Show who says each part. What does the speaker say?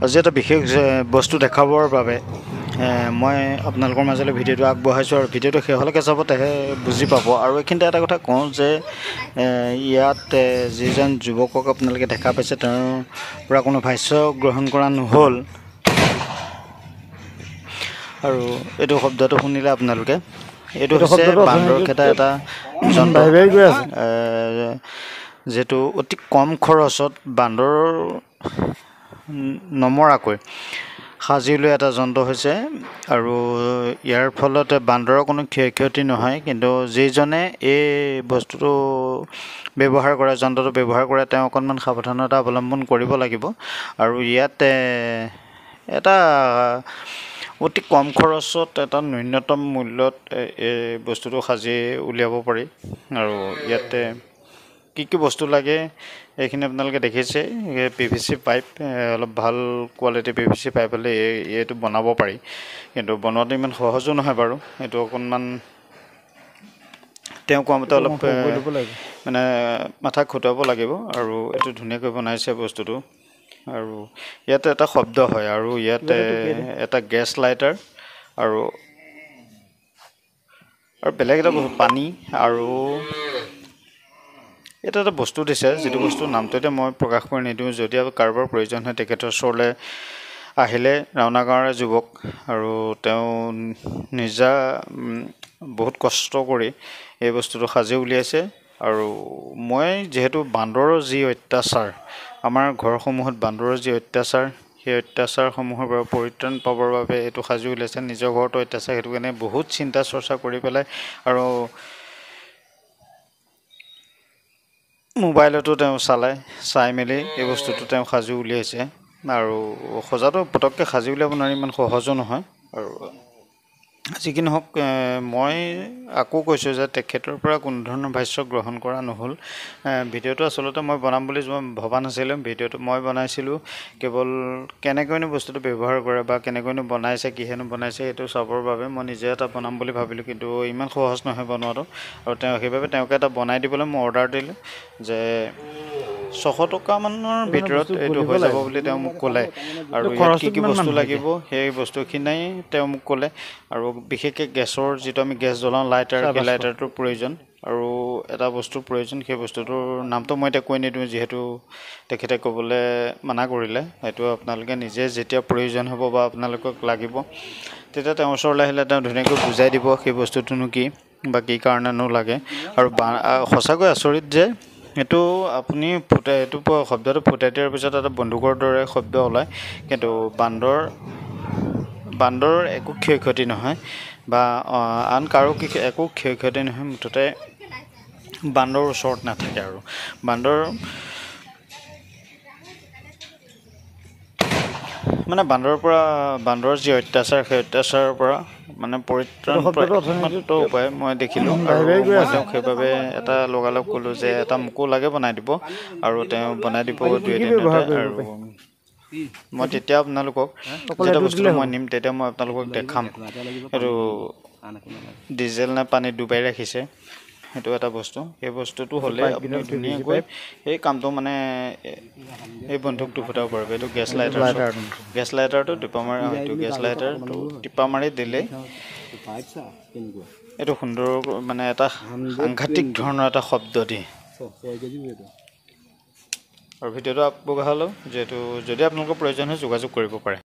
Speaker 1: আজি এটা বিশেষ বস্তু দেখাবৰ বাবে মই আপোনালোকৰ মাজলৈ ভিডিঅ'টো আগবঢ়াইছোঁ আৰু ভিডিঅ'টো শেষলৈকে চাব তেহে বুজি পাব। আৰু এইখিনিতে এটা কথা কওঁ যে ইয়াত যিজন যুৱকক আপোনালোকে দেখা পাইছে তেওঁৰ পৰা কোনো ভাষ্য গ্ৰহণ কৰা নহ'ল। আৰু এইটো শব্দটো শুনিলে আপোনালোকে এইটো হৈছে বান্দৰ খেদা এটা যন্ত্ৰ, যিটো অতি কম খৰচত বান্দৰ নমৰাকৈ সাজি লৈ এটা যন্ত্ৰ হৈছে। আৰু ইয়াৰ ফলত বান্দৰৰ কোনো ক্ষয়ক্ষতি নহয়, কিন্তু যিজনে এই বস্তুটো ব্যৱহাৰ কৰে, যন্ত্ৰটো ব্যৱহাৰ কৰে, তেওঁ অকণমান সাৱধানতা অৱলম্বন কৰিব লাগিব। আৰু ইয়াত এটা অতি কম খৰচত এটা ন্যূনতম মূল্যত এই বস্তুটো সাজি উলিয়াব পাৰি। আৰু ইয়াতে কি বস্তু লাগে এইখিনি আপোনালোকে দেখিছে। PVC পাইপ, অলপ ভাল কোৱালিটি PVC পাইপ হ'লে এইটো বনাব পাৰি, কিন্তু বনোৱাটো ইমান সহজো নহয় বাৰু। এইটো অকণমান তেওঁ কোৱা মতে অলপ মানে মাথা খটুৱাব লাগিব। আৰু এইটো ধুনীয়াকৈ বনাইছে বস্তুটো। আৰু ইয়াতে এটা শব্দ হয়, আৰু ইয়াতে এটা গেছ লাইটাৰ আৰু বেলেগ এটা বস্তু পানী, আৰু এটা বস্তু দিছে, যিটো বস্তুৰ নামটো এতিয়া মই প্ৰকাশ কৰি নিদিওঁ। যদি কাৰোবাৰ প্ৰয়োজন হয় তেখেতৰ ওচৰলৈ আহিলে, ৰাওনা গাঁৱৰে যুৱক, আৰু তেওঁ নিজা বহুত কষ্ট কৰি এই বস্তুটো সাজি উলিয়াইছে। আৰু মই যিহেতু বান্দৰৰ যি অত্যাচাৰ, আমাৰ ঘৰসমূহত বান্দৰৰ যি অত্যাচাৰ, সেই অত্যাচাৰসমূহৰ পৰা পৰিত্ৰাণ পাবৰ বাবে এইটো সাজি উলিয়াইছে। নিজৰ ঘৰতো অত্যাচাৰ, সেইটো কাৰণে বহুত চিন্তা চৰ্চা কৰি পেলাই আৰু মোবাইলতো তেওঁ চাই মেলি এই বস্তুটো তেওঁ সাজি উলিয়াইছে। আৰু সজাটো পটককৈ সাজি উলিয়াব নোৱাৰি, ইমান সহজো নহয়। আৰু যি কি নহওক, মই আকৌ কৈছোঁ যে তেখেতৰ পৰা কোনো ধৰণৰ ভাষ্য গ্ৰহণ কৰা নহ'ল। ভিডিঅ'টো আচলতে মই বনাম বুলি ভবা নাছিলোঁ। ভিডিঅ'টো মই বনাইছিলোঁ কেৱল কেনেকৈনো বস্তুটো ব্যৱহাৰ কৰে বা কেনেকৈনো বনাইছে, কিহেনো বনাইছে, এইটো চাবৰ বাবে মই নিজে এটা বনাম বুলি ভাবিলোঁ। কিন্তু ইমান সহজ নহয় বনোৱাটো। আৰু সেইবাবে তেওঁকে এটা বনাই দিবলৈ মই অৰ্ডাৰ দিলোঁ যে 600 টকামানৰ ভিতৰত এইটো হৈ যাব বুলি তেওঁ মোক ক'লে। আৰু ইয়াত কি বস্তু লাগিব সেই বস্তুখিনি তেওঁ মোক ক'লে। আৰু বিশেষকৈ গেছৰ, যিটো আমি গেছ জ্বলাওঁ লাইটাৰ, সেই লাইটাৰটোৰ প্ৰয়োজন। আৰু এটা বস্তুৰ প্ৰয়োজন, সেই বস্তুটোৰ নামটো মই এতিয়া কৈ নিদিওঁ, যিহেতু তেখেতে ক'বলৈ মানা কৰিলে। সেইটো আপোনালোকে নিজে যেতিয়া প্ৰয়োজন হ'ব বা আপোনালোকক লাগিব, তেতিয়া তেওঁৰ ওচৰলৈ আহিলে তেওঁ ধুনীয়াকৈ বুজাই দিব সেই বস্তুটোনো কি বা কি কাৰণেনো লাগে। আৰু সঁচাকৈ আচৰিত যে এইটো আপুনি এইটো শব্দটো ফুটাই দিয়াৰ পিছত এটা বন্দুকৰ দৰে শব্দ ওলায়, কিন্তু বান্দৰৰ একো ক্ষয়ক্ষতি নহয় বা আন কাৰো একো ক্ষয়ক্ষতি নহয়। মুঠতে বান্দৰ ওচৰত নাথাকে। আৰু বান্দৰৰ যি অত্যাচাৰ, সেই অত্যাচাৰৰ পৰা মানে পৰিত্ৰাণ একমাত্ৰ উপায় মই দেখিলোঁ। আৰু মই তেওঁক সেইবাবে এটা লগালগ ক'লোঁ যে এটা মোকো লাগে বনাই দিব। আৰু তেওঁ বনাই দিব 2 এদিনতে। আৰু মই তেতিয়া আপোনালোকক যেতিয়া বস্তুটো মই নিম, তেতিয়া মই আপোনালোকক দেখাম এইটো ডিজেল নে পানীত ডুবাই ৰাখিছে। সেইটো এটা বস্তু। সেই বস্তুটো হ'লে আপুনি ধুনীয়াকৈ সেই কামটো মানে এই বন্দুকটো ফুটাব পাৰিব। এইটো গেছ লাইটাৰটো টিপা মাৰি, হয়তো গেছ লাইটাৰটো টিপা মাৰি দিলে এইটো সুন্দৰ মানে এটা সাংঘাতিক ধৰণৰ এটা শব্দ দিয়ে। আৰু ভিডিঅ'টো আগবঢ়ালোঁ, যিহেতু যদি আপোনালোকৰ প্ৰয়োজন হয় যোগাযোগ কৰিব পাৰে।